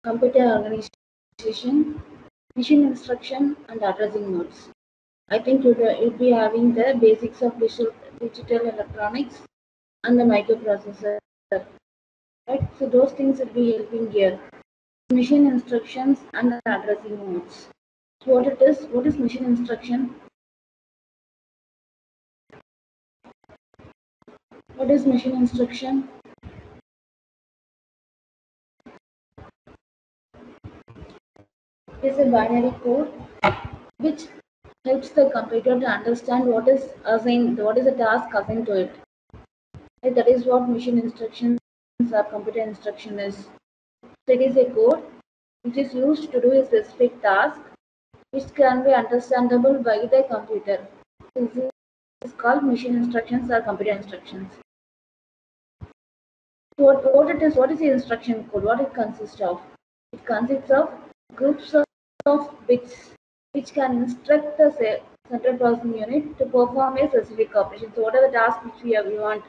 computer organization, machine instruction, and addressing modes. I think you'll be having the basics of digital electronics and the microprocessor. Right? So those things will be helping here. Machine instructions and addressing modes. So what is machine instruction? What is machine instruction? It is a binary code which helps the computer to understand what is the task assigned to it. Right? That is what machine instructions or computer instruction is. So it is a code which is used to do a specific task which can be understandable by the computer. This is called machine instructions or computer instructions. So what is the instruction code? What it consists of? It consists of groups of bits which can instruct the central processing unit to perform a specific operation. So what are the tasks which we want?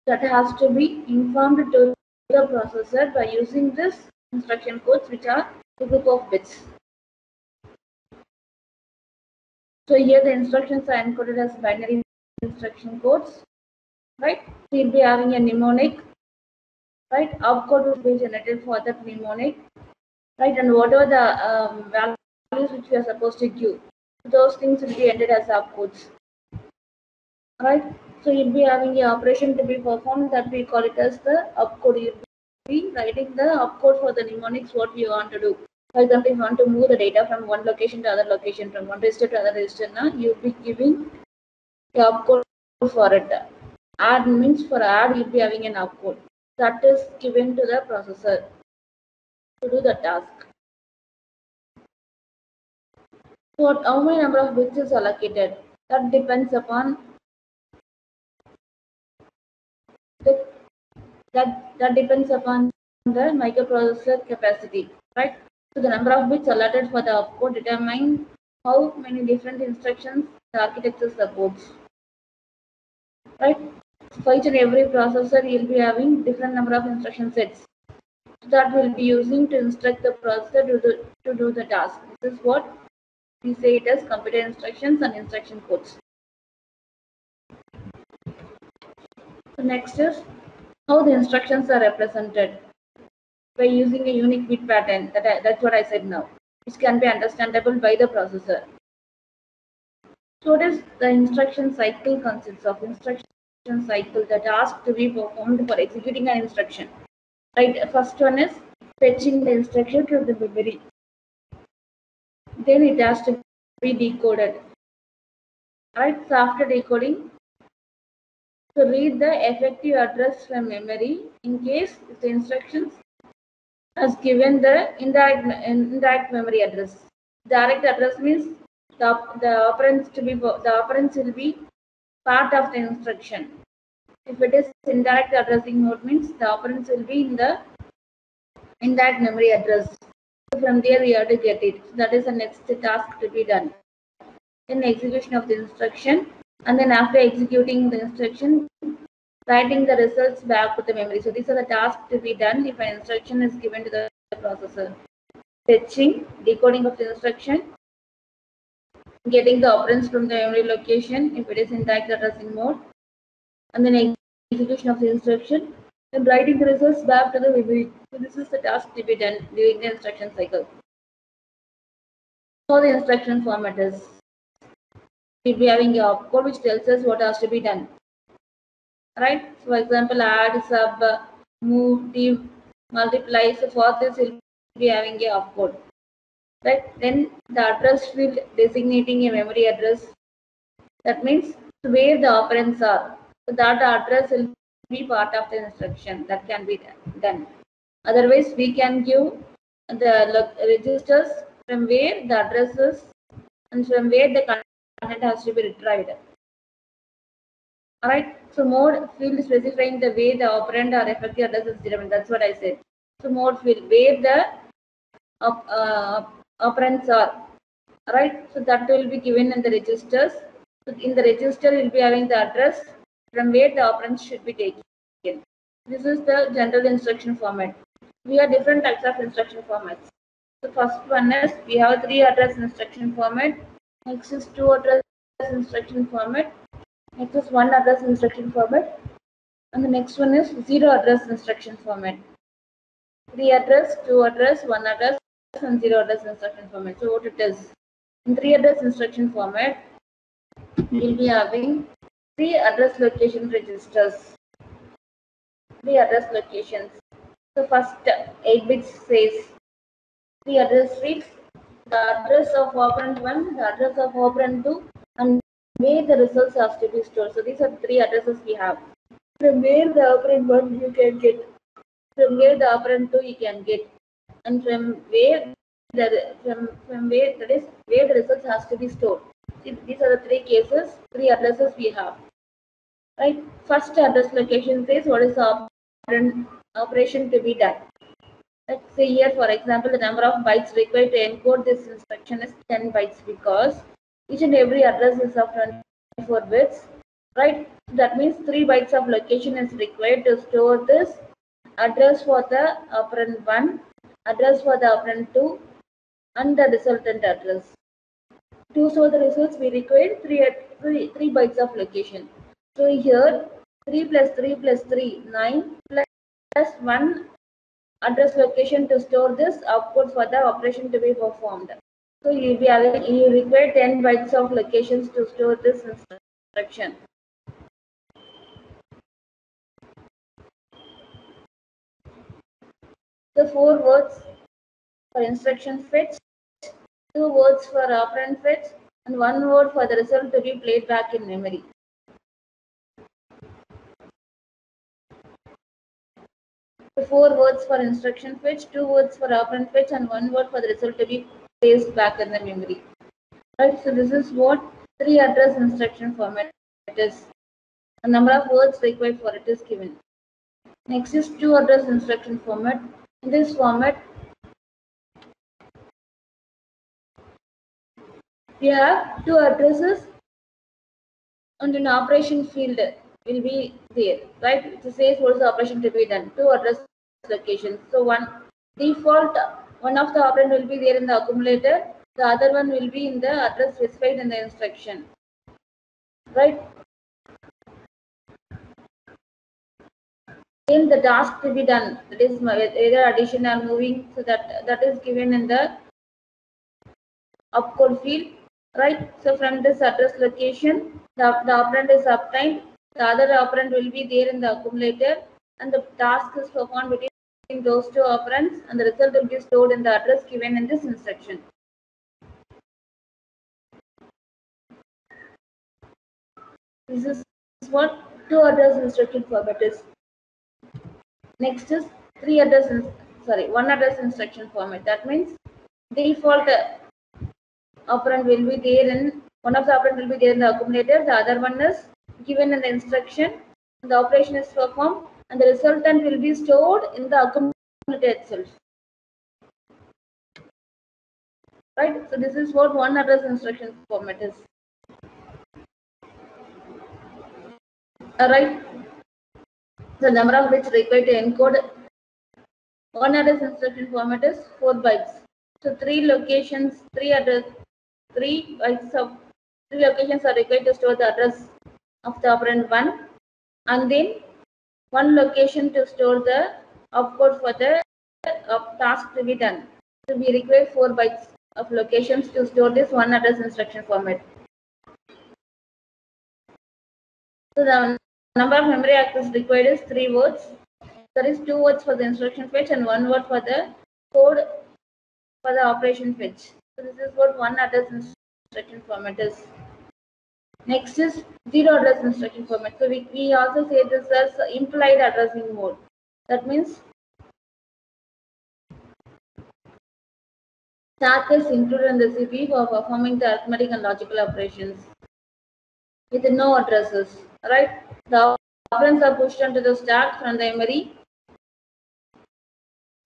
That has to be informed to the processor by using this instruction codes, which are a group of bits. So here the instructions are encoded as binary instruction codes, right? So you'll be having a mnemonic, right? Opcode will be generated for that mnemonic, right? And whatever the values which we are supposed to give, those things will be entered as opcodes, right? So you'll be having a operation to be performed that we call it as the opcode. You'll be writing the opcode for the mnemonics what we want to do. For example, if you want to move the data from one location to other location, from one register to other register, now you'll be giving the opcode for it. Add means for add, you'll be having an opcode that is given to the processor to do the task. So how many number of bits is allocated? That depends upon the that depends upon the microprocessor capacity, right? So the number of bits allotted for the opcode determine how many different instructions the architecture supports, right? So for each and every processor, you'll be having different number of instruction sets that will be using to instruct the processor to do the task. This is what we say it as computer instructions and instruction codes. So next is how the instructions are represented by using a unique bit pattern. That's what I said now, which can be understandable by the processor. So what is the instruction cycle consists of? Instruction cycle, the task to be performed for executing an instruction. Right, first one is fetching the instruction to the memory. Then it has to be decoded. Right, so after decoding, to read the effective address from memory in case if the instructions has given the indirect memory address. Direct address means the operands will be part of the instruction. If it is indirect addressing mode means the operands will be in the indirect memory address. So from there we have to get it. So that is the next task to be done. Then execution of the instruction, and then after executing the instruction, writing the results back to the memory. So these are the tasks to be done if an instruction is given to the processor. Fetching, decoding of the instruction, getting the operands from the memory location if it is in direct addressing mode, and then execution of the instruction, and writing the results back to the memory. So this is the task to be done during the instruction cycle. So the instruction format is, we'll be having a opcode which tells us what has to be done. Right? So for example, add, sub, move, div, multiply. So for this, we'll be having a opcode. Right? Then the address field designating a memory address. That means where the operands are. So that address will be part of the instruction that can be done. Otherwise, we can give the registers from where the address is and from where the content has to be retrieved. Alright, so mode field specifying the way the operand or effective address is determined. That's what I said. So mode field where the operands are. Alright, so that will be given in the registers. So in the register, we'll be having the address from where the operands should be taken. This is the general instruction format. we have different types of instruction formats. The first one is we have 3 address instruction format. Next is 2 address instruction format. Next is 1 address instruction format. And the next one is 0 address instruction format. 3 address, 2 address, 1 address, and 0 address instruction format. So what it is? In 3 address instruction format, we will be having 3 address location registers. 3 address locations. So first 8 bits says 3 address reads the address of operand 1, the address of operand 2, and where the results has to be stored. So these are the 3 addresses we have. From where the operand 1 you can get, from where the operand 2 you can get, and from where from where that is where the results has to be stored. See, these are the 3 cases, 3 addresses we have. Right. First address location says what is the operation to be done. Let's say here, for example, the number of bytes required to encode this instruction is 10 bytes because each and every address is of 24 bits, right? That means 3 bytes of location is required to store this address for the operand 1, address for the operand 2, and the resultant address. To store the results, we require 3 bytes of location. So here, 3 plus 3 plus 3, 9 plus 1 address location to store this output for the operation to be performed. So you require 10 bytes of locations to store this instruction. The 4 words for instruction fetch, 2 words for operand fetch, and 1 word for the result to be played back in memory. The 4 words for instruction fetch, 2 words for operand fetch, and 1 word for the result to be placed back in the memory. Right, so this is what 3 address instruction format is. The number of words required for it is given. Next is 2 address instruction format. In this format, we have 2 addresses and an operation field will be there, right? It says what is the operation to be done. 2 address locations. So one default, one of the operand will be there in the accumulator. The other one will be in the address specified in the instruction, right? In the task to be done, that is either addition or moving, so that is given in the opcode field, right? So from this address location, the operand is obtained, the other operand will be there in the accumulator, and the task is performed between those 2 operands, and the result will be stored in the address given in this instruction. This is what 2 address instruction format is. Next is 1 address instruction format. That means default operand will be there in one of the operand will be there in the accumulator, the other one is given in the instruction, the operation is performed, and the resultant will be stored in the accumulator itself. Right? So this is what 1 address instruction format is. Alright. The number of bits required to encode 1 address instruction format is 4 bytes. So 3 locations, 3 locations are required to store the address of the operand 1, and then 1 location to store the opcode for the task to be done. So we require 4 bytes of locations to store this 1 address instruction format. So the number of memory access required is 3 words. There is 2 words for the instruction fetch and 1 word for the code for the operation fetch. So this is what 1 address instruction format is. Next is 0 address instruction format. So we also say this as implied addressing mode. That means stack is included in the CPU for performing the arithmetic and logical operations with no addresses. Right? The operands are pushed onto the stack from the memory,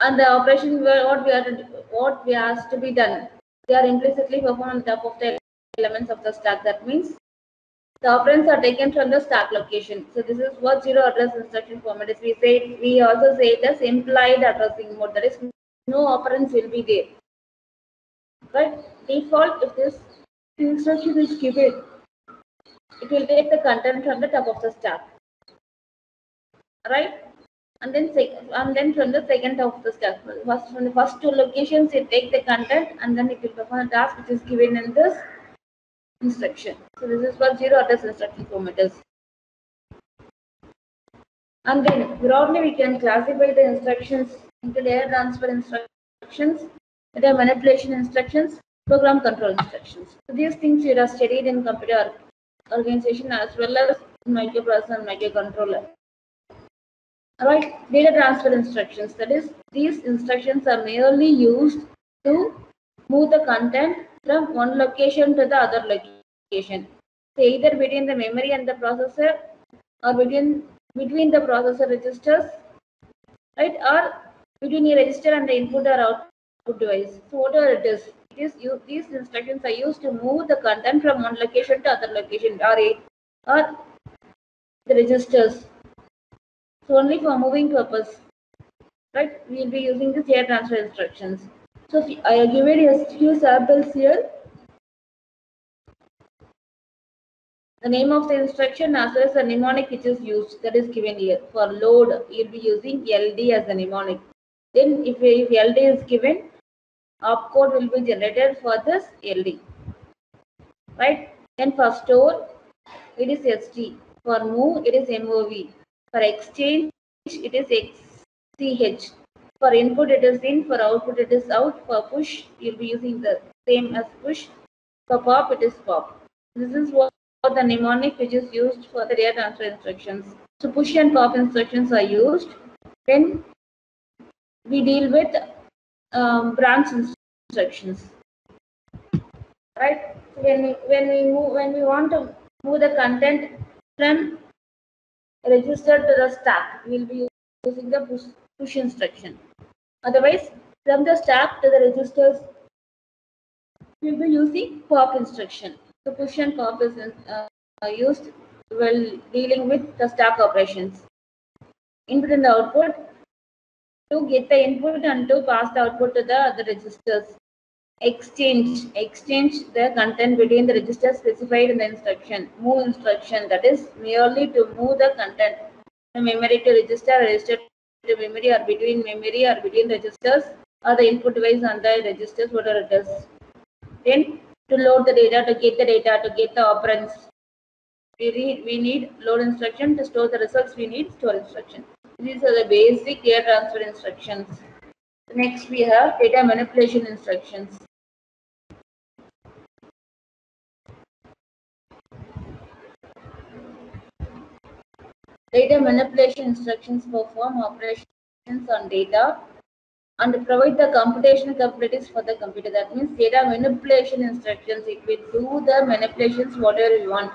and the operation what we asked to be done, they are implicitly performed on top of the elements of the stack. That means The operands are taken from the stack location. So this is what zero address instruction format is. We also say it as implied addressing mode. That is, no operands will be there. Right? Default, if this instruction is given, it will take the content from the top of the stack. Right? And then from the second top of the stack. First, from the first two locations, it take the content and then it will perform the task which is given in this instruction. So this is what zero address instruction format is. And then broadly we can classify the instructions into data transfer instructions, data manipulation instructions, program control instructions. So these things you have studied in computer organization as well as microprocessor and microcontroller. Alright, data transfer instructions. That is, these instructions are merely used to move the content from one location to the other location. So either between the memory and the processor, or between the processor registers, right, or between a register and the input or output device. So whatever it is, these instructions are used to move the content from one location to other location, or the registers. So only for moving purpose, right? We will be using the data transfer instructions. So I have given you a few samples here. The name of the instruction as well as the mnemonic which is used, that is given here. For load, you will be using LD as the mnemonic. Then if LD is given, opcode will be generated for this LD. Right? Then for store, it is ST. For move, it is MOV. For exchange, it is XCH. For input, it is in. For output, it is out. For push, you will be using the same as push. For pop, it is pop. This is what the mnemonic which is used for the data transfer instructions. So push and pop instructions are used. Then we deal with branch instructions. Right? So when we want to move the content from register to the stack, we will be using the push instruction. Otherwise, from the stack to the registers, we will be using pop instruction. So push and pop is used while dealing with the stack operations. Input and the output, to get the input and to pass the output to the other registers. Exchange the content between the registers specified in the instruction. Move instruction, that is merely to move the content from memory to register, register to memory, or between registers, or the input device and the registers, whatever it is. Then to load the data, to get the operands, we need load instruction. To store the results, we need store instruction. These are the basic data transfer instructions. Next we have data manipulation instructions. Data manipulation instructions perform operations on data and provide the computational capabilities for the computer. That means data manipulation instructions, it will do the manipulations whatever you want.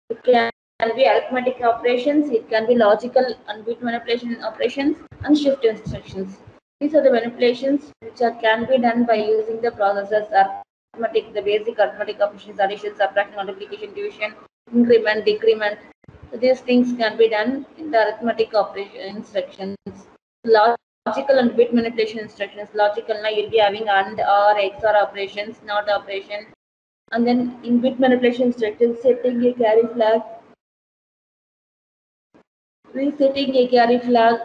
It can be arithmetic operations, it can be logical and bit manipulation operations, and shift instructions. These are the manipulations which can be done by using the processors. Arithmetic, the basic arithmetic operations, addition, subtraction, multiplication, division, increment, decrement. So these things can be done in the arithmetic operation instructions. Logical and bit manipulation instructions. Logical, now you'll be having AND or XOR operations, NOT operation. And then in bit manipulation instructions, setting a carry flag, resetting a carry flag,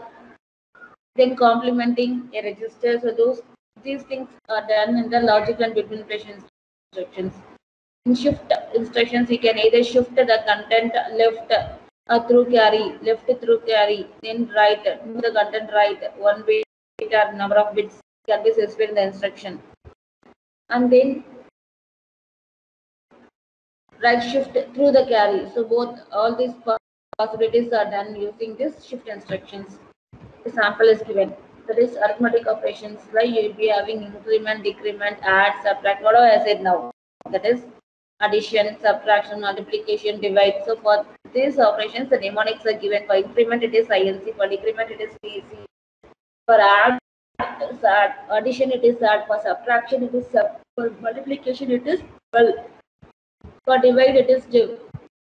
then complementing a register. So these things are done in the logical and bit manipulation instructions. In shift instructions, you can either shift the content left through carry, then right, move the content right, one bit or number of bits can be specified in the instruction. And then right shift through the carry. So all these possibilities are done using this shift instructions. The sample is given. That is arithmetic operations, like you will be having increment, decrement, add, subtract, whatever I said now. That is addition, subtraction, multiplication, divide. So for these operations, the mnemonics are given. For increment, it is INC. For decrement, it is CC. For addition, it is add. For subtraction, it is sub. For multiplication, it is well. For divide, it is div.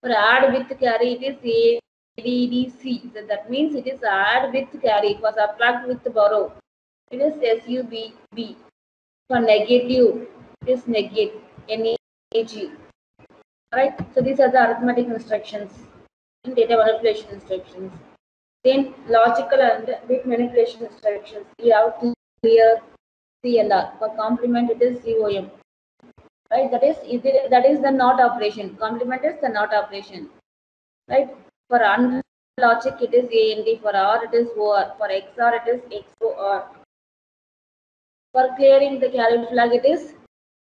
For add with carry, it is ADDC. So that means it is add with carry. For subtract with borrow, it is SUBB. For negative, it is negate. NAG. Right? So these are the arithmetic instructions in data manipulation instructions. Then logical and bit manipulation instructions. We have clear, CLR. For complement, it is COM. Right? That is the NOT operation. Complement is the NOT operation. Right? For unlogic, it is AND. For OR, it is OR. For XOR, it is XOR. For clearing the carry flag, it is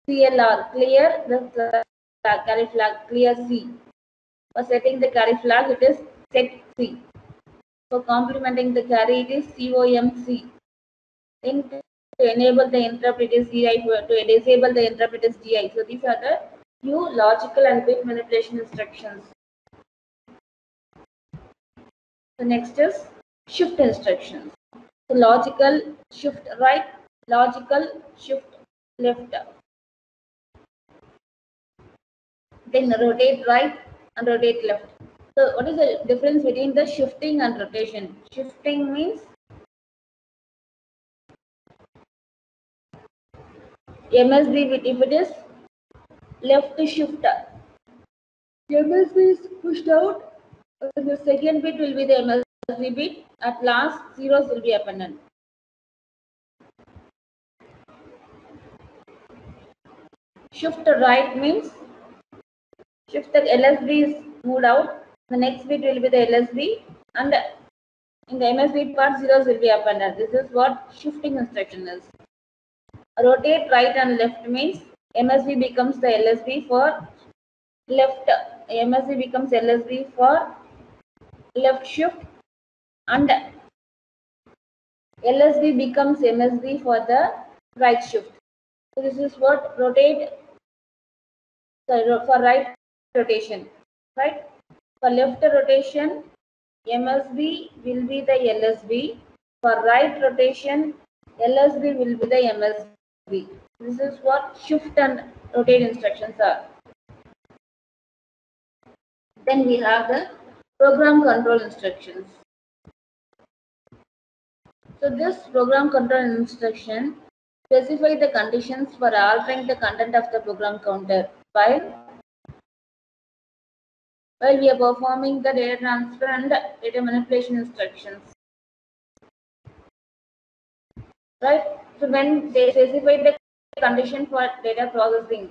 CLR. Clear the carry flag. Clear C. For setting the carry flag, it is set C. For complementing the carry, it is COMC. Then to enable the interrupt, it is DI. To disable the interrupt, it is DI. So these are the few logical and bit manipulation instructions. The next is shift instructions. So logical shift right, logical shift left. Then rotate right and rotate left. So what is the difference between the shifting and rotation? Shifting means MSB if it is left shift. MSB is pushed out. The second bit will be the MSB bit. At last, zeros will be appended. Shift right means shift the LSB is moved out. The next bit will be the LSB, and in the MSB part, zeros will be appended. This is what shifting instruction is. Rotate right and left means MSB becomes the LSB for left. MSB becomes LSB for left shift, and LSB becomes MSB for the right shift. So this is what rotate. For right rotation, right? For left rotation, MSB will be the LSB. For right rotation, LSB will be the MSB. This is what shift and rotate instructions are. Then we have the program control instructions. So this program control instruction specify the conditions for altering the content of the program counter while we are performing the data transfer and data manipulation instructions. Right? So when they specify the condition for data processing,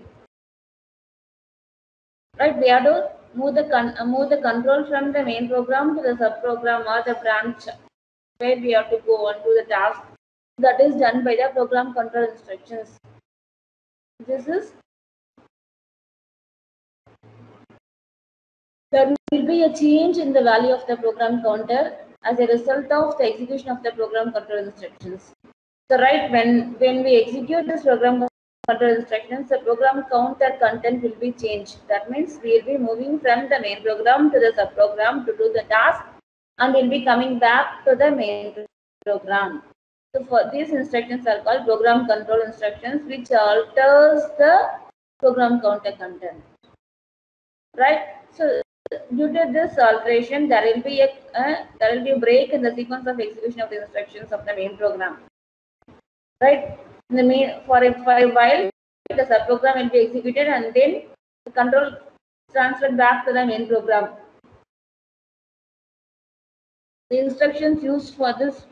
right, we have to move the control from the main program to the subprogram or the branch where we have to go on to the task. That is done by the program control instructions. There will be a change in the value of the program counter as a result of the execution of the program control instructions. So right, when we execute this program control instructions, the program counter content will be changed. That means we will be moving from the main program to the subprogram to do the task, and we'll be coming back to the main program. So for these instructions are called program control instructions, which alters the program counter content. Right? So due to this alteration, there will be a break in the sequence of execution of the instructions of the main program. Right? In the main for a while, the subprogram will be executed, and then the control transferred back to the main program. The instructions used for this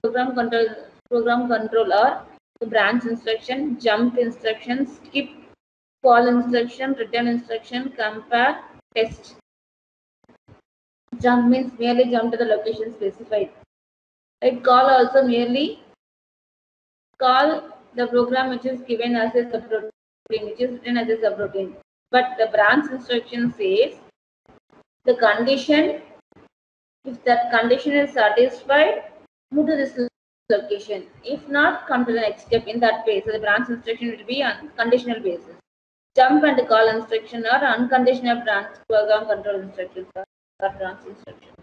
program control are the branch instruction, jump instruction, skip, call instruction, return instruction, compare, test. Jump means merely jump to the location specified. Right? Call also merely call the program which is given as a subroutine, which is written as a subroutine. But the branch instruction says the condition, if that condition is satisfied, move to this location. If not, come to the next step in that way. So the branch instruction will be on conditional basis. Jump and call instruction are unconditional branch program control instructions or branch instructions.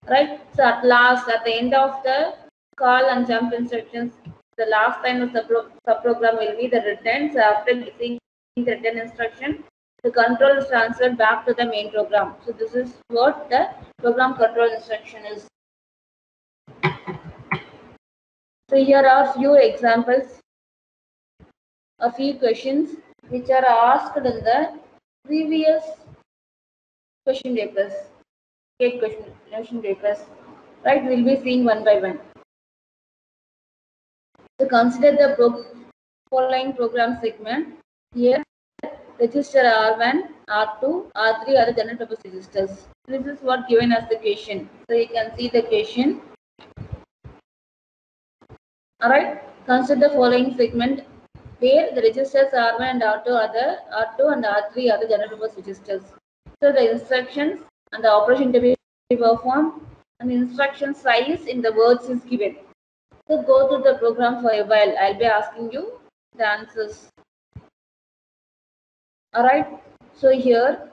Right? So at last, at the end of the call and jump instructions, the last time of the subprogram will be the return. So after getting the return instruction, The control is transferred back to the main program. So this is what the program control instruction is. So here are few examples, a few questions which are asked in the previous question papers, state question papers. Right, we'll be seeing one by one. So consider the following program segment. Here, register R1, R2, R3 are the general purpose registers. This is what given as the question. So you can see the question. Alright, consider the following segment where the registers R1 and R2 are the R2 and R3 are the general purpose registers. So the instructions and the operation to be performed and the instruction size in the words is given. So go through the program for a while. I'll be asking you the answers. Alright, so here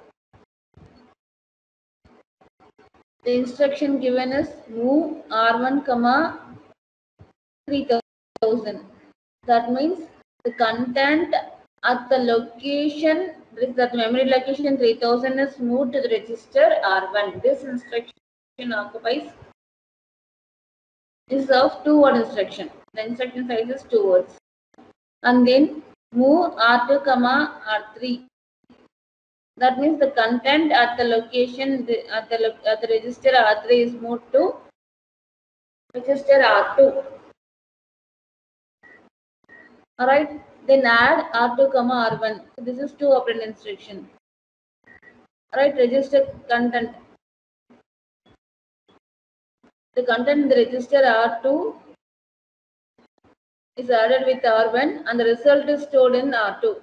the instruction given is move R1, 3000. That means the content at the location, that memory location 3000 is moved to the register R1. This instruction occupies is of 2-word instruction. The instruction size is 2 words. And then move R2, R3. That means the content at the location at the register R3 is moved to register R2. Alright, then add R2, R1. So this is 2 operand instruction. Alright, register content. The content in the register R2 is added with R1 and the result is stored in R2.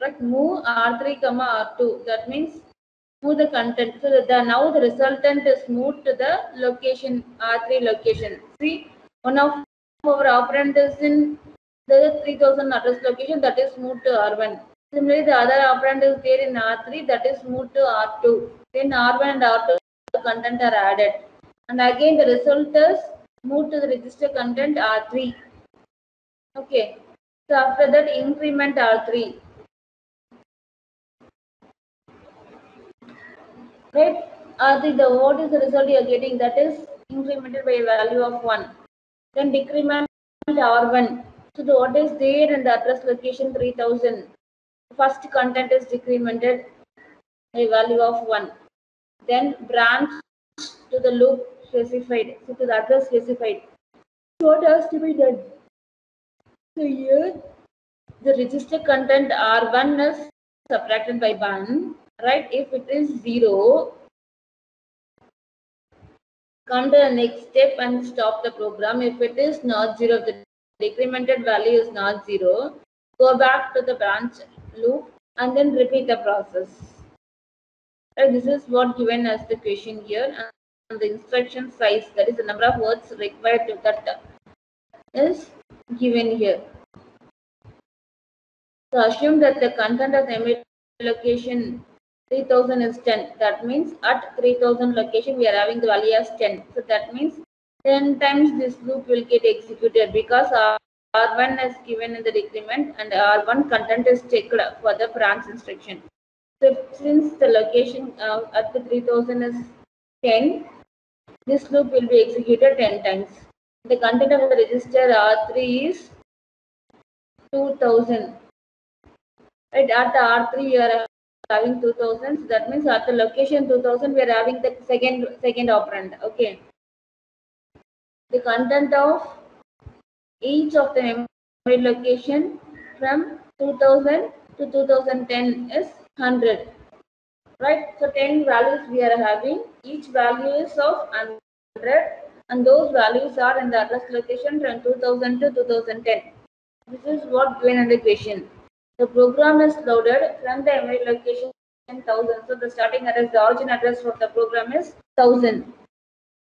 Right, move R3, R2. That means move the content. So now the resultant is moved to the location R3 location. See, one of our operand is in the 3000 address location, that is moved to R1. Similarly, the other operand is there in R3, that is moved to R2. Then R1 and R2 content are added. And again the result is moved to the register content R3. Okay. So after that increment R3. Right? What is the result you are getting? That is incremented by a value of 1. Then decrement R1. So what is there in the address location 3000? First content is decremented a value of 1. Then branch to the loop specified, so to the address specified. So what has to be done? So here the register content R1 is subtracted by 1, right? If it is 0, come to the next step and stop the program. If it is not 0, if the decremented value is not 0, go back to the branch loop and then repeat the process. Right, this is what given as the question here, and the instruction size, that is the number of words required to that is given here. So assume that the content of the memory location 3000 is 10. That means at 3000 location we are having the value as 10. So that means 10 times this loop will get executed because R1 is given in the decrement and R1 content is checked for the branch instruction. So since the location at the 3000 is 10, this loop will be executed 10 times. The content of the register R3 is 2000. Right, at the R3 we are having 2000. So that means at the location 2000 we are having the second operand. Okay. The content of each of the memory location from 2000 to 2010 is 100. Right, so 10 values we are having. Each value is of 100, and those values are in the address location from 2000 to 2010. This is what given in the question. The program is loaded from the memory location 1000. So the starting address, the origin address for the program is 1000.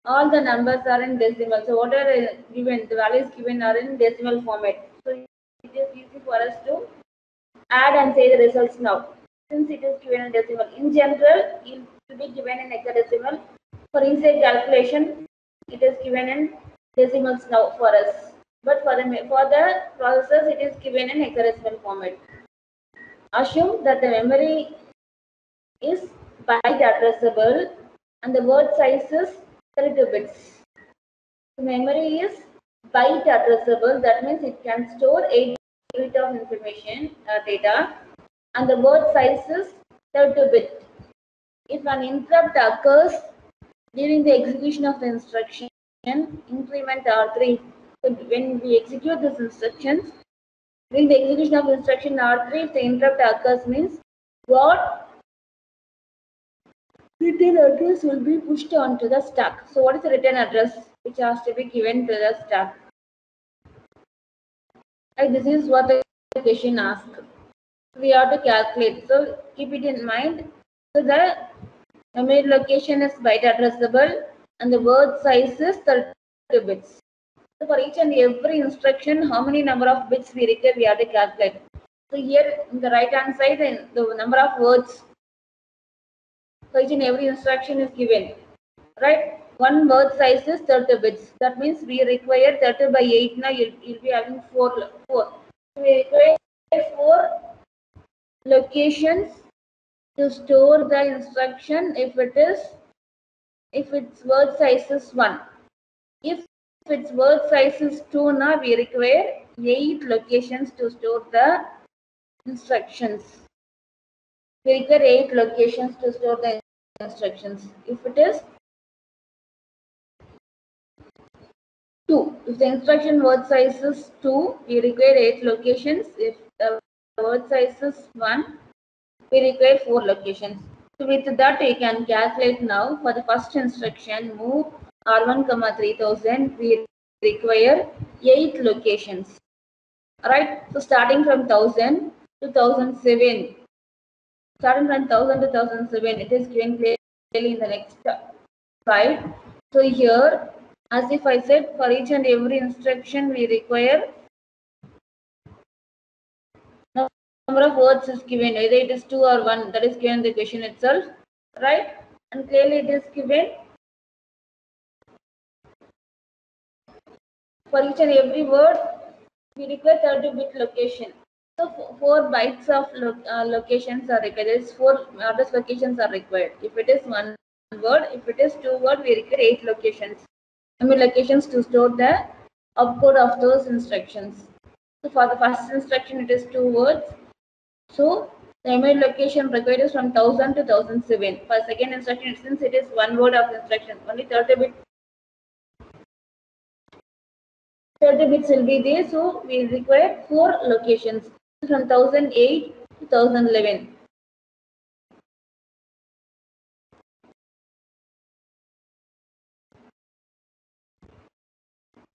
All the numbers are in decimal. So what are given? The values given are in decimal format. So it is easy for us to add and say the results now. Since it is given in decimal, in general, it will be given in hexadecimal. For easy calculation, it is given in decimals now for us. But for the processors, it is given in hexadecimal format. Assume that the memory is byte addressable and the word size is 32 bits. The memory is byte addressable, that means it can store 8 bit of information data, and the word size is 32 bit. If an interrupt occurs during the execution of the instruction, increment R3. So when we execute these instructions, during the execution of instruction R3, if the interrupt occurs, means what return address will be pushed onto the stack. So what is the return address which has to be given to the stack? Right, this is what the question asks. We have to calculate. So keep it in mind. So the memory location is byte addressable and the word size is 32 bits. So for each and every instruction, how many number of bits we require, we have to calculate. So here in the right hand side, the number of words for each and every instruction is given. Right? One word size is 30 bits. That means we require 30 by 8. Now you'll be having 4. So we require 4 locations to store the instruction if its word size is 1. If its word size is 2, now we require 8 locations to store the instructions. We require 8 locations to store the instructions. If it is 2, if the instruction word size is 2, we require 8 locations. If the word size is 1, we require 4 locations. So with that, we can calculate now. For the first instruction, move R1, 3000, we require 8 locations. Alright, so starting from 1000 to 1007. Starting from 1000 to 1007, it is given clearly in the next slide. So here, as if I said, for each and every instruction, we require number of words is given, either it is 2 or 1, that is given in the question itself, right? And clearly it is given for each and every word, we require 30-bit location. So 4 bytes of locations are required. There is 4 address locations are required. If it is 1 word, if it is 2 word, we require 8 locations. I mean locations to store the opcode of those instructions. So for the first instruction, it is 2 words. So the memory location required is from 1000 to 1007. For second instruction, since it is 1 word of instruction, only 30 bits will be there. So we require 4 locations from 1008 to 1011.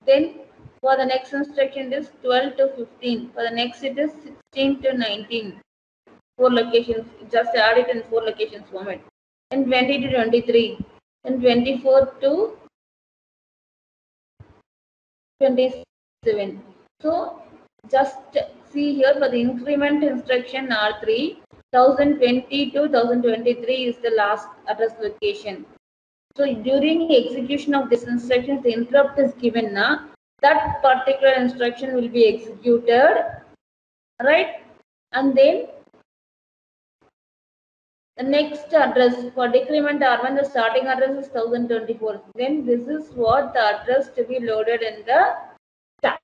Then for the next instruction, it is 12 to 15. For the next, it is 16 to 19. 4 locations. Just add it in 4 locations format. And 20 to 23. And 24 to 27. So just see here for the increment instruction R3, 1020 to 1023 is the last address location. So during execution of this instruction, the interrupt is given now. That particular instruction will be executed, right? And then the next address for decrement R1, the starting address is 1024. Then this is what the address to be loaded in the stack.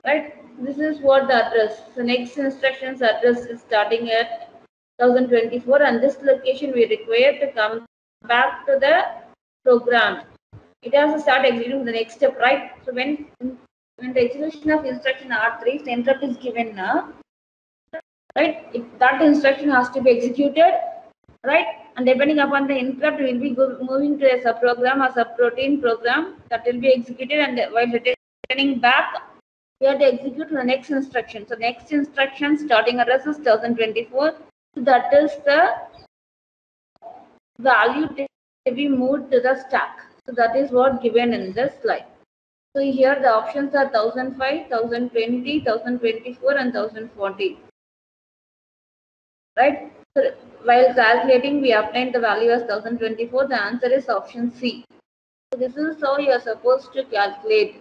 Right? This is what the address. So next instruction's address is starting at 1024, and this location we require to come back to the program. It has to start executing the next step, right? So when the execution of instruction R3, the interrupt is given now, right? That instruction has to be executed, right? And depending upon the interrupt, we will be moving to a subprogram or subroutine program that will be executed, and while returning back, we have to execute the next instruction. So next instruction starting address is 1024. So that is the value to be moved to the stack. So that is what given in this slide. So here the options are 1005, 1020, 1024 and 1040. Right? So while calculating, we obtained the value as 1024. The answer is option C. So this is how you are supposed to calculate.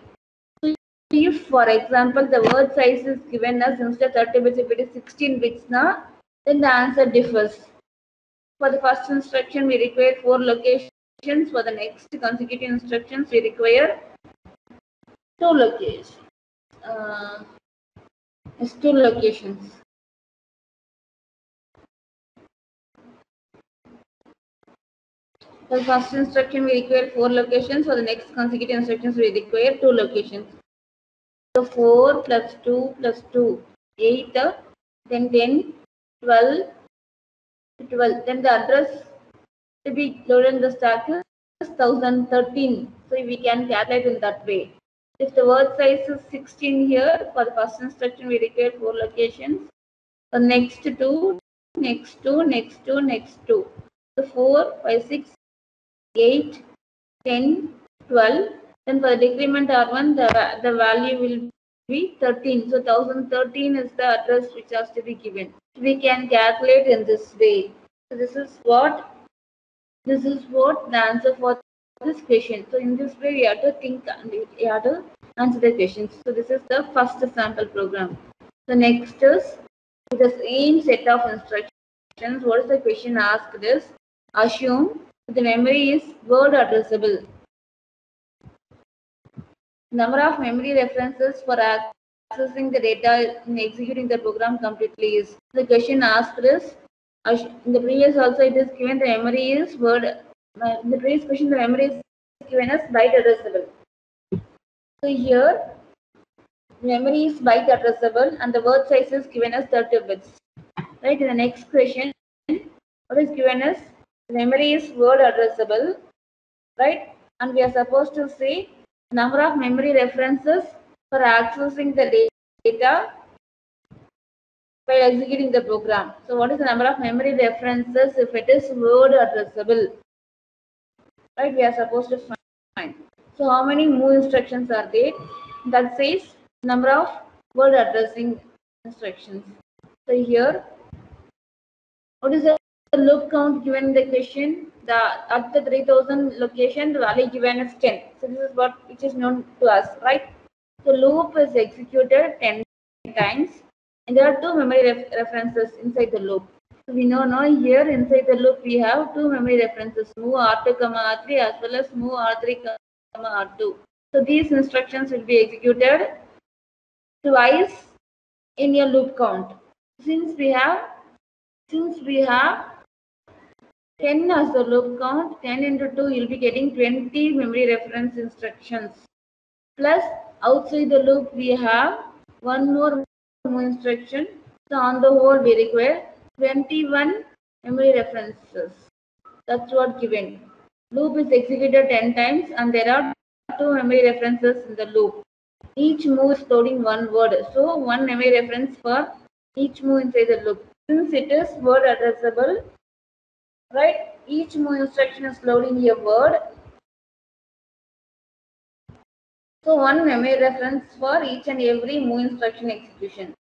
So if for example, the word size is given as instead of 30 bits, if it is 16 bits now, then the answer differs. For the first instruction, we require 4 locations. For the next consecutive instructions, we require 2 locations. It's 2 locations. For the first instruction, we require 4 locations. For the next consecutive instructions, we require 2 locations. So 4 plus 2 plus 2, 8, then 10, 12, 12. Then the address to be loaded in the stack is 1013. So we can calculate in that way. If the word size is 16 here, for the first instruction, we require 4 locations. The next 2, next 2, next 2, next 2. So 4, 5, 6, 8, 10, 12. Then for the decrement R1, the value will be 13. So 1013 is the address which has to be given. We can calculate in this way. So this is what the answer for this question. So in this way we have to think and we have to answer the questions. So this is the first sample program. The next is the same set of instructions. What is the question asked is, assume the memory is word addressable. Number of memory references for accessing the data in executing the program completely is. The question asked is, in the previous also it is given the memory is word. In the previous question the memory is given as byte addressable. So here memory is byte addressable and the word size is given as 30 bits. Right, in the next question, what is given as memory is word addressable, right? And we are supposed to say number of memory references for accessing the data while executing the program. So what is the number of memory references if it is word addressable? Right, we are supposed to find. So how many move instructions are there? That says number of word addressing instructions. So here, what is the loop count given in the question? At the 3000 location, the value given is 10. So this is what which is known to us, right? So loop is executed 10 times, and there are 2 memory references inside the loop. So we know now here inside the loop we have 2 memory references, move R2, R3 as well as move R3, R2. So these instructions will be executed twice in your loop count. Since we have 10 as the loop count, 10 into 2, you'll be getting 20 memory reference instructions. Plus, outside the loop, we have one more instruction. So, on the whole, we require 21 memory references. That's what given. Loop is executed 10 times, and there are 2 memory references in the loop. Each move is loading one word. So, one memory reference for each move inside the loop. Since it is word addressable, right, each move instruction is loading a word. So one memory reference for each and every move instruction execution.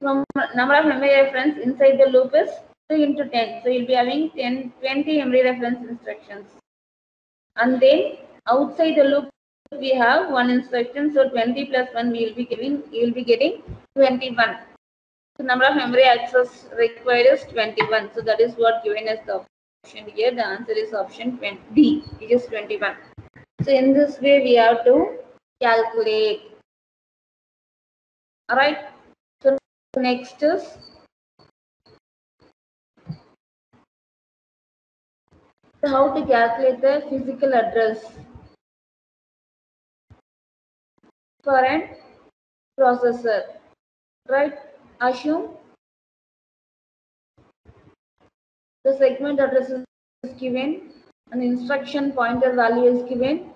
From number of memory reference inside the loop is 2 into 10. So you'll be having 20 memory reference instructions. And then outside the loop we have one instruction. So 20 plus 1 you'll be getting 21. So number of memory access required is 21. So that is what given as the option here. The answer is option D, which is 21. So in this way we have to calculate. Alright. So next is how to calculate the physical address for an processor. Right. Assume the segment address is given, an instruction pointer value is given,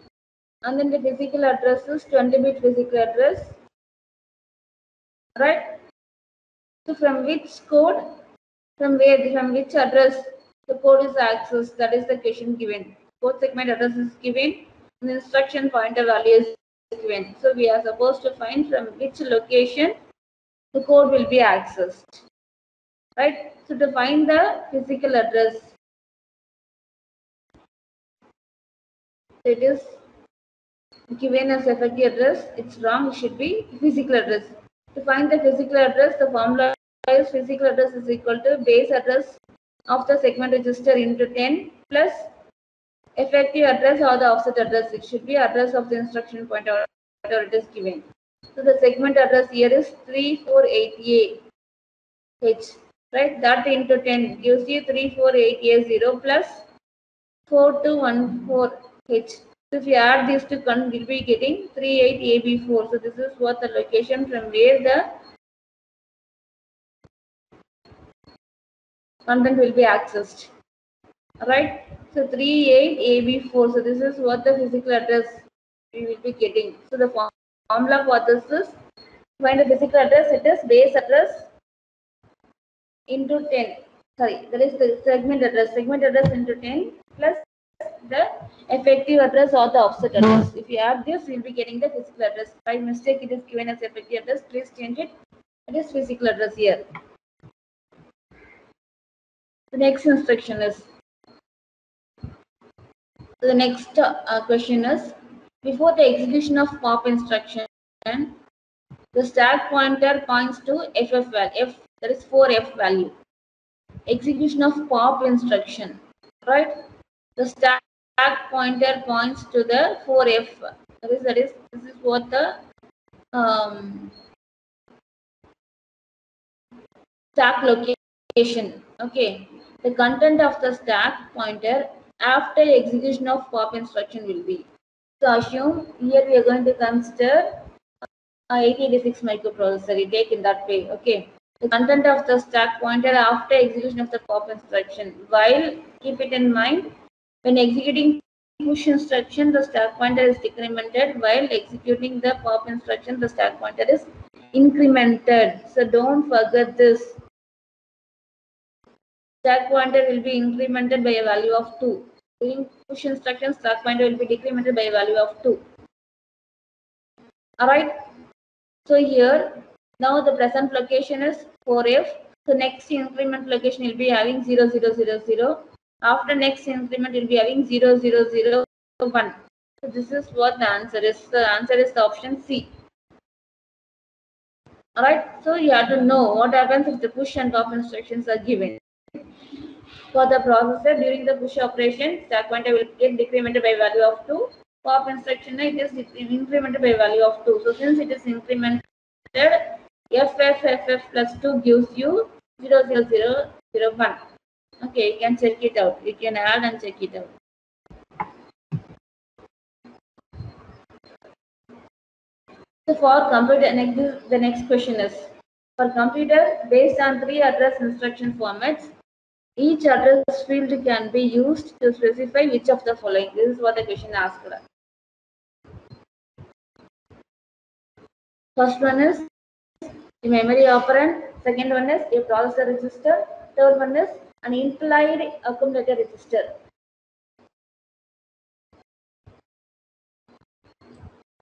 and then the physical address is 20-bit physical address. Right. So from which code, from which address the code is accessed, that is the question given. Code segment address is given, and the instruction pointer value is given. So we are supposed to find from which location the code will be accessed. Right. So to find the physical address, it is given as effective address, it's wrong. It should be physical address. To find the physical address, the formula is physical address is equal to base address of the segment register into 10 plus effective address or the offset address. It should be address of the instruction point or whatever it is given. So the segment address here is 348A H, right? That into 10 gives you 348A0 plus 4214H. So if you add these two, we'll be getting 38AB4. So this is what the location from where the content will be accessed. Right? So 38AB4. So this is what the physical address we will be getting. So the formula for this is find the physical address. It is base address into 10. Sorry, that is the segment address. Segment address into 10 plus the effective address or the offset address. If you add this, you'll be getting the physical address. By mistake, it is given as effective address. Please change it. It is physical address here. The next instruction is the next question is before the execution of pop instruction, the stack pointer points to FF value. F, that is 4F value. Execution of pop instruction, right? The stack pointer points to the 4F. This is what the stack location. Okay, the content of the stack pointer after execution of pop instruction will be. So assume here we are going to consider 8086 microprocessor. You take in that way. Okay. The content of the stack pointer after execution of the pop instruction. While keep it in mind, when executing push instruction, the stack pointer is decremented. While executing the pop instruction, the stack pointer is incremented. So don't forget this. Stack pointer will be incremented by a value of 2. During push instruction, stack pointer will be decremented by a value of 2. Alright. So here, now the present location is 4F. So next increment location will be having 0, 0, 0, 0. After next increment will be having 0, 0, 0, 1. So this is what the answer is. The answer is the option C. Alright, so you have to know what happens if the push and pop instructions are given. For the processor, during the push operation, stack pointer will get decremented by value of 2. Pop instruction, it is incremented by value of 2. So since it is incremented, FFFF plus 2 gives you 0, 0, 0, 0, 1. Okay, you can check it out. You can add and check it out. So for computer, the next question is, for computer, based on 3 address instruction formats, each address field can be used to specify which of the following. This is what the question asked. First one is the memory operand. Second one is a processor register. Third one is an implied accumulator register.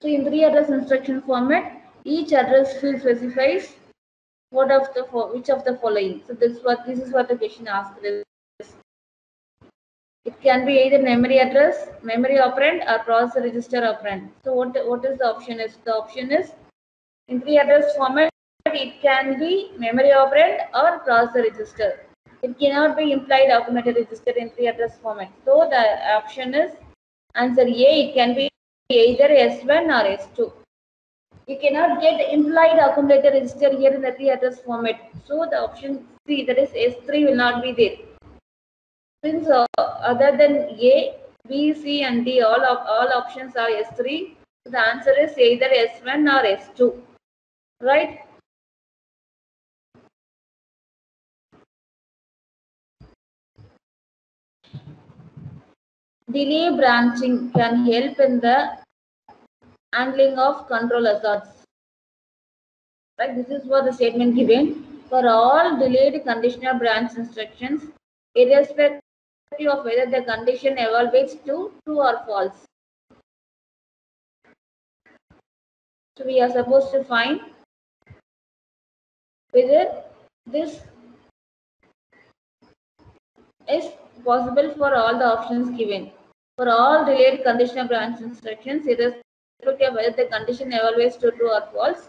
So in 3 address instruction format, each address field specifies which of the following. So this is what the question asked is. It can be either memory address, memory operand, or processor register operand. So what is the option is? The option is in 3 address format, it can be memory operand or processor register. It cannot be implied accumulator register in 3 address format. So the option is answer A. It can be either S1 or S2. You cannot get implied accumulator register here in the 3 address format. So the option C, that is S3, will not be there. Since other than A, B, C, and D, all options are S3, so the answer is either S1 or S2, right? Delay branching can help in the handling of control hazards. Right? This is what the statement given. For all delayed conditional branch instructions, irrespective of whether the condition evaluates to true or false. So we are supposed to find whether this is possible for all the options given. For all delayed conditional branch instructions, irrespective irrespective of whether the condition evaluates to true or false.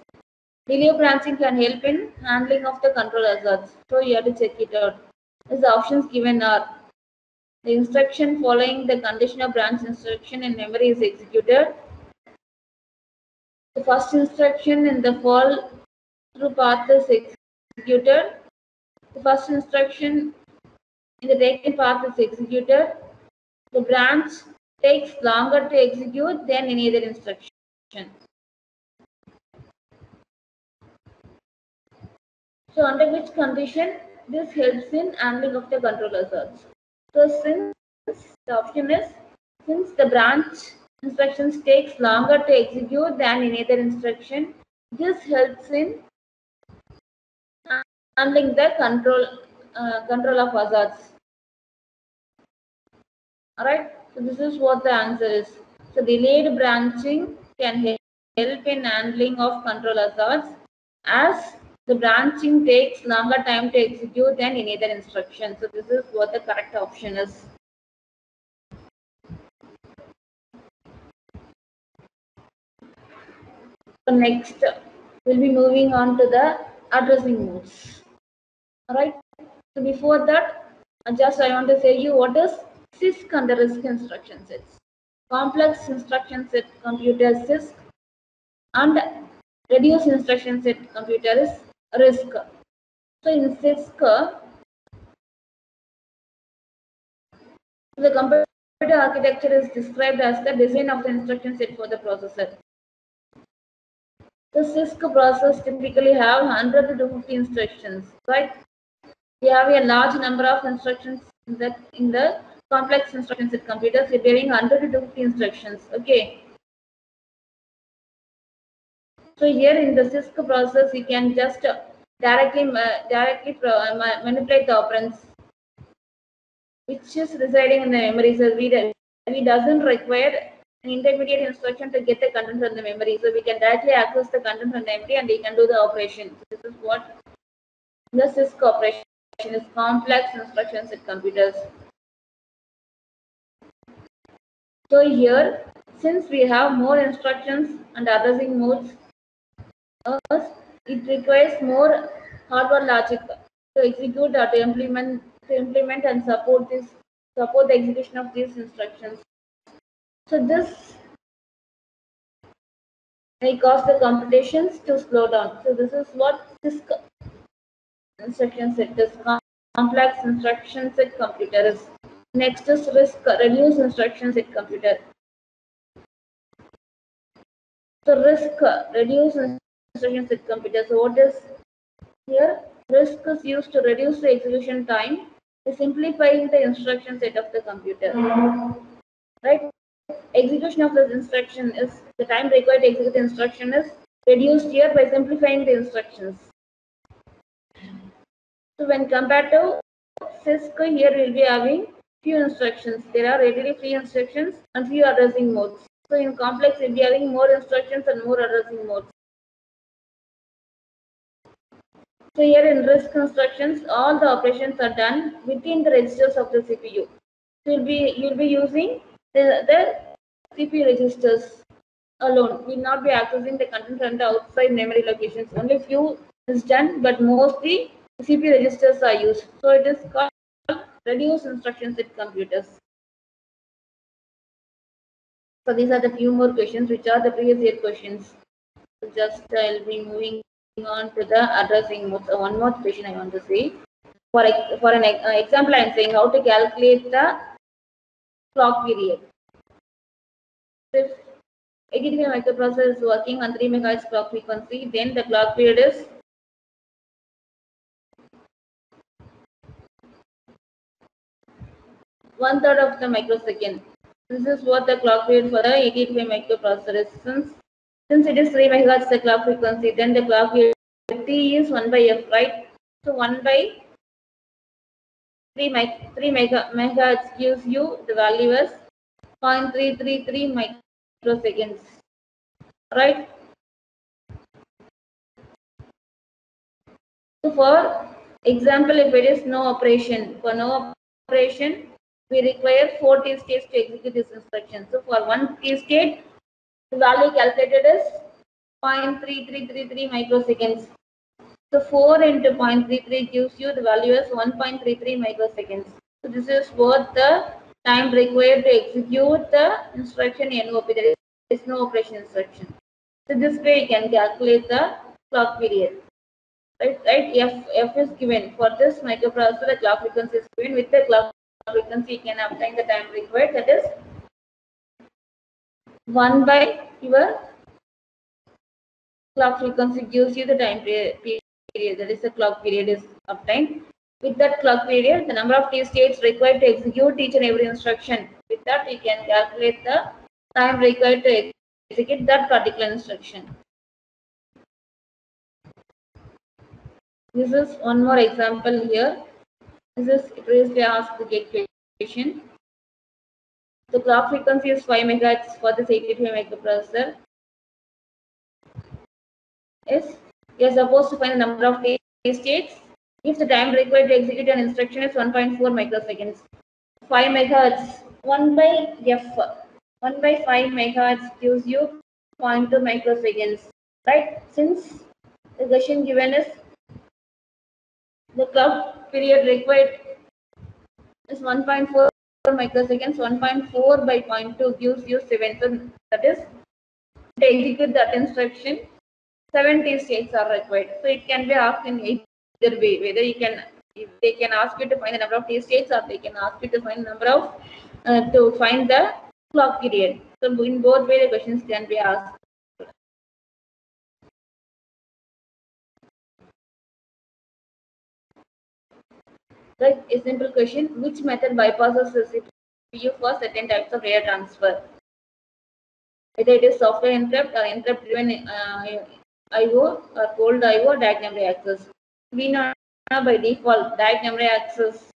Delay branching can help in handling of the control hazards. So you have to check it out. As the options given are the instruction following the conditional branch instruction in memory is executed. The first instruction in the fall through path is executed. The first instruction in the taken path is executed. The branch takes longer to execute than any other instruction. So under which condition this helps in handling of the control hazards? So since the option is since the branch instructions takes longer to execute than any other instruction, this helps in handling the control of hazards. Alright, so this is what the answer is. So delayed branching can help in handling of control hazards as the branching takes longer time to execute than any other instruction. So this is what the correct option is. So next, we'll be moving on to the addressing modes. Alright, so before that, I want to say you what is CISC and the RISC instruction sets. Complex instruction set computer CISC and reduced instruction set computer is RISC. So in CISC, the computer architecture is described as the design of the instruction set for the processor. The CISC process typically have 100 to 50 instructions, right? We have a large number of instructions in the complex instruction set computers bearing 100 to 50 instructions. Okay. So here in the CISC process, you can just directly manipulate the operands, which is residing in the memory. So we doesn't require an intermediate instruction to get the content from the memory. So we can directly access the content from the memory and we can do the operation. So this is what the CISC operation is, complex instruction set computers. So here, since we have more instructions and addressing modes, it requires more hardware logic to execute or to implement and support the execution of these instructions. So this may cause the computations to slow down. So this is what this instruction set is, complex instruction set computer is. Next is RISC, reduced instruction set computer. So RISC, reduced instruction set computer. So what is here? RISC is used to reduce the execution time by simplifying the instruction set of the computer. Right? Execution of this instruction is the time required to execute the instruction is reduced here by simplifying the instructions. So when compared to CISC, here we will be having few instructions. There are readily few instructions and few addressing modes. So in complex, we will be having more instructions and more addressing modes. So here in RISC instructions, all the operations are done within the registers of the CPU. So you'll be using the CPU registers alone. Will not be accessing the content from the outside memory locations. Only few is done, but mostly CPU registers are used. So it is called reduced instruction set computers. So these are the few more questions which are the previous year questions. So just I'll be moving on to the addressing modes. One more question I want to say. For an example, I am saying how to calculate the clock period. If 83 microprocessor is working on 3 MHz clock frequency, then the clock period is 1/3 of the microsecond. This is what the clock period for the 85 microprocessor is. Since it is 3 MHz the clock frequency, then the clock period T is 1 by F, right? So 1 by 3 megahertz gives you the value as 0.333 microseconds, right? So for example, if it is no operation, for no operation, we require 4 T states to execute this instruction. So for one T state, The value calculated is 0.3333 microseconds. So 4 into 0.33 gives you the value as 1.33 microseconds. So this is what the time required to execute the instruction NOP. There is no operation instruction. So this way you can calculate the clock period. Right? F is given. For this microprocessor, the clock frequency is given. With the clock frequency, you can obtain the time required. That is 1 by your clock frequency gives you the time period. That is the clock period is obtained. With that clock period, the number of T states required to execute each and every instruction. With that, you can calculate the time required to execute that particular instruction. This is one more example here. This is previously asked the gate question. The clock frequency is 5 MHz for this 85 microprocessor. Yes, you are supposed to find the number of T states if the time required to execute an instruction is 1.4 microseconds. 5 MHz, 1 by F, 1 by 5 MHz gives you 0.2 microseconds, right? Since the question given is the clock period required is 1.4 microseconds, 1.4 by 0.2 gives you 7. So that is to execute that instruction, 7 T states are required. So it can be asked in either way, whether you can, if they can ask you to find the number of T states, or they can ask you to find the number of to find the clock period. So in both ways, the questions can be asked. Like a simple question: which method bypasses the CPU for certain types of data transfer? Whether it is software interrupt or interrupt-driven I/O or cold I/O or direct memory access. We know by default direct memory access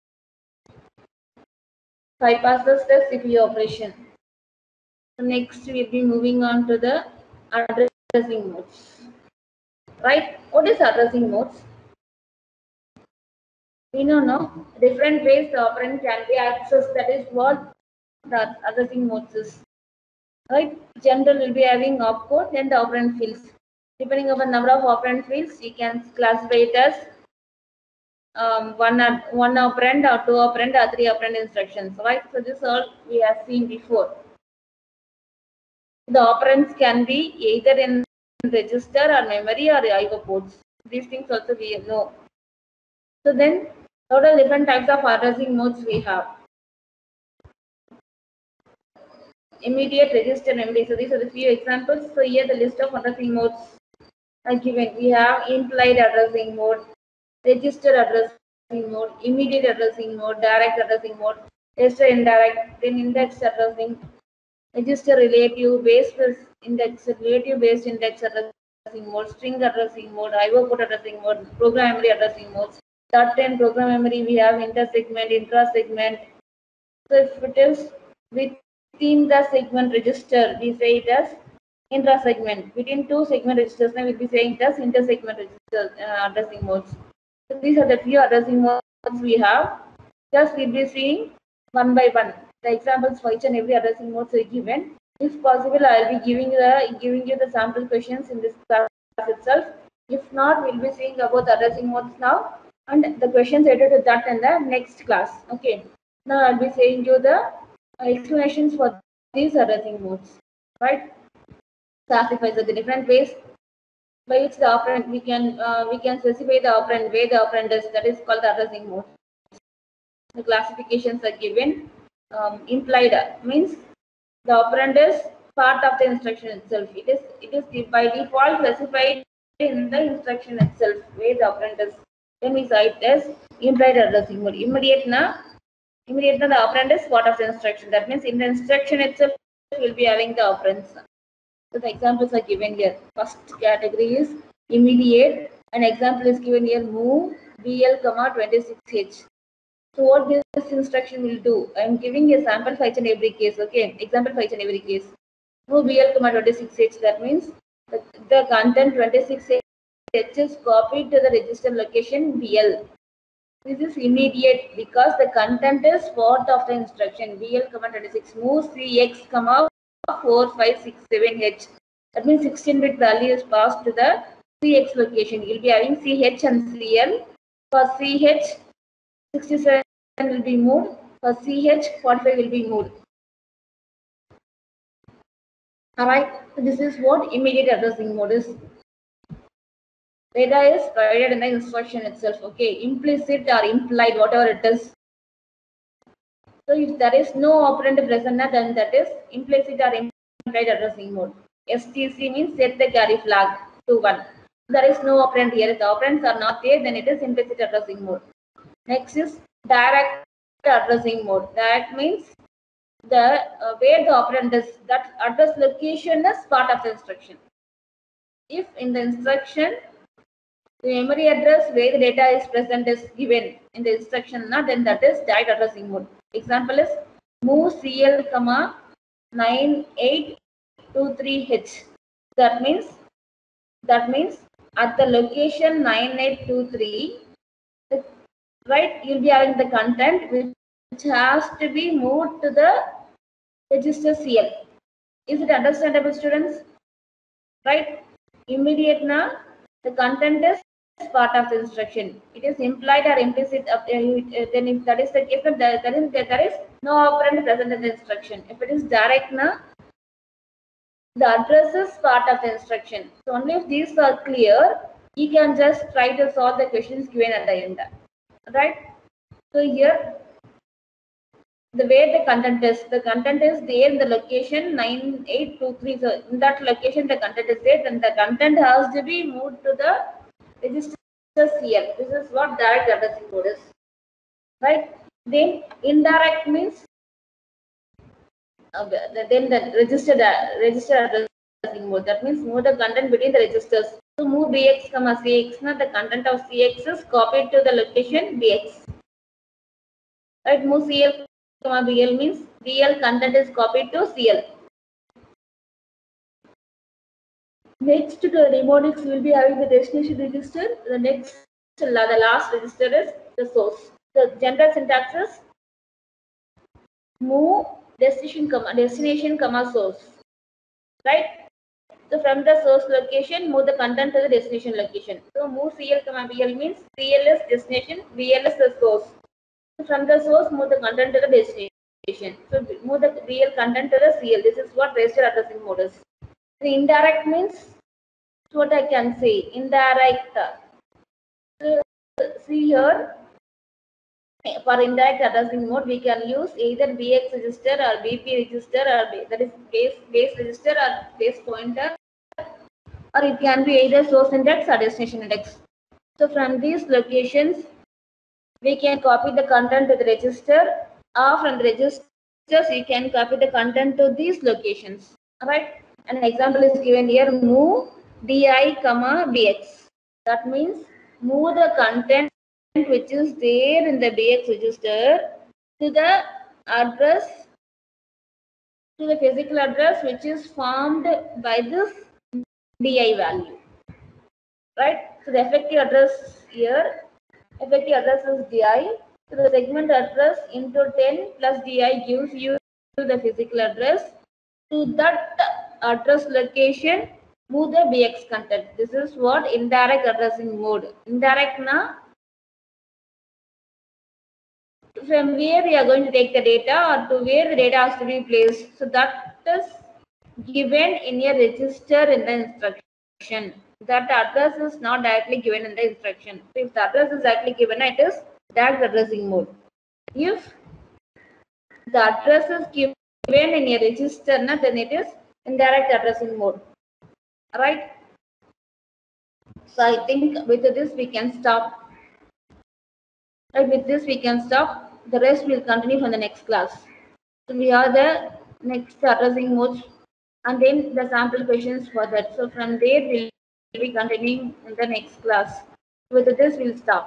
bypasses the CPU operation. So next, we'll be moving on to the addressing modes. Right? What is addressing modes? We know no different ways the operand can be accessed. That is what the addressing modes is. Right? General will be having opcode and the operand fields. Depending on the number of operand fields, you can classify it as one operand or two operand or three operand instructions. Right? So this all we have seen before. The operands can be either in register or memory or IO ports. These things also we know. So then, total different types of addressing modes we have. Immediate, register, memory. So these are the few examples. So here the list of addressing modes are given. We have implied addressing mode, register addressing mode, immediate addressing mode, direct addressing mode, register indirect, then index addressing, register relative based index, relative based index addressing mode, string addressing mode, IO port addressing mode, program memory addressing modes. That in program memory we have inter-segment, intra-segment. So if it is within the segment register, we say it as intra-segment. Within two segment registers, now we'll be saying it as inter-segment register addressing modes. So these are the few addressing modes we have. Just we'll be seeing one by one. The examples for each and every addressing modes are given. If possible, I'll be giving you the sample questions in this class itself. If not, we'll be seeing about the addressing modes now, and the questions related to that in the next class. Okay. Now I'll be saying you the explanations for these addressing modes. Right? Classifies the different ways by which the operand we can specify the operand where the operand is. That is called the addressing mode. The classifications are given. Implied means the operand is part of the instruction itself. It is by default specified in the instruction itself where the operand is. Then we cite as implied addressing mode. Immediate the operand is part of the instruction. That means in the instruction itself will be having the operands. So the examples are given here. First category is immediate. An example is given here: move BL, 26H. So what this instruction will do? I am giving a sample for each and every case. Okay, example for each and every case. Move BL, 26H. That means the content 26H is copied to the register location BL. This is immediate because the content is part of the instruction. BL, 26 move CX, 4, 5, 6, 7, H. That means 16-bit value is passed to the CX location. You'll be having CH and CL. For CH, 67 will be moved. For CH, 45 will be moved. Alright, so this is what immediate addressing mode is. Data is provided in the instruction itself. Okay, implicit or implied, whatever it is. So if there is no operand present, then that is implicit or implied addressing mode. STC means set the carry flag to 1. There is no operand here. If the operands are not there, then it is implicit addressing mode. Next is direct addressing mode. That means the where the operand is, that address location is part of the instruction. If in the instruction the memory address where the data is present is given in the instruction, then that is direct addressing mode. Example is move CL, 9823H. That means at the location 9823, right, you'll be having the content which has to be moved to the register CL. Is it understandable, students? Right? Immediate now, the content is part of the instruction. It is implied or implicit. Then if that is the case, then there is no operand present in the instruction. If it is direct now, the address is part of the instruction. So only if these are clear, you can just try to solve the questions given at the end. Right? So here, the way the content is there in the location 9823. So in that location, the content is there, and the content has to be moved to the register CL. This is what direct addressing mode is. Right? Then indirect means then the register addressing mode. That means move the content between the registers. So move BX, CX. Now the content of CX is copied to the location BX. Right? Move CL, BL means BL content is copied to CL. Next to the mnemonics, we will be having the destination register. The last register is the source. The general syntax is move destination, source. Right? So from the source location, move the content to the destination location. So move CL, BL means CL is destination, BL is the source. So from the source, move the content to the destination. So move the BL content to the CL. This is what register addressing mode is. The indirect means what I can say. Indirect. So see here, for indirect addressing mode, we can use either BX register or BP register, or that is base register or base pointer, or it can be either source index or destination index. So from these locations, we can copy the content to the register, or from the registers, you can copy the content to these locations. Alright, an example is given here, move DI, BX. That means move the content which is there in the BX register to the address, to the physical address which is formed by this DI value. Right? So the effective address here, effective address is DI. So the segment address into 10 plus DI gives you the physical address. To that address location, move the BX content. This is what indirect addressing mode. Indirect na, from where we are going to take the data or to where the data has to be placed. So that is given in a register in the instruction. That address is not directly given in the instruction. So if the address is directly given, it is direct addressing mode. If the address is given in a register, then it is indirect addressing mode. Alright. So I think with this we can stop. Right, with this we can stop. The rest will continue from the next class. So we have the next addressing modes and then the sample questions for that. So from there we'll be continuing in the next class. With this we'll stop.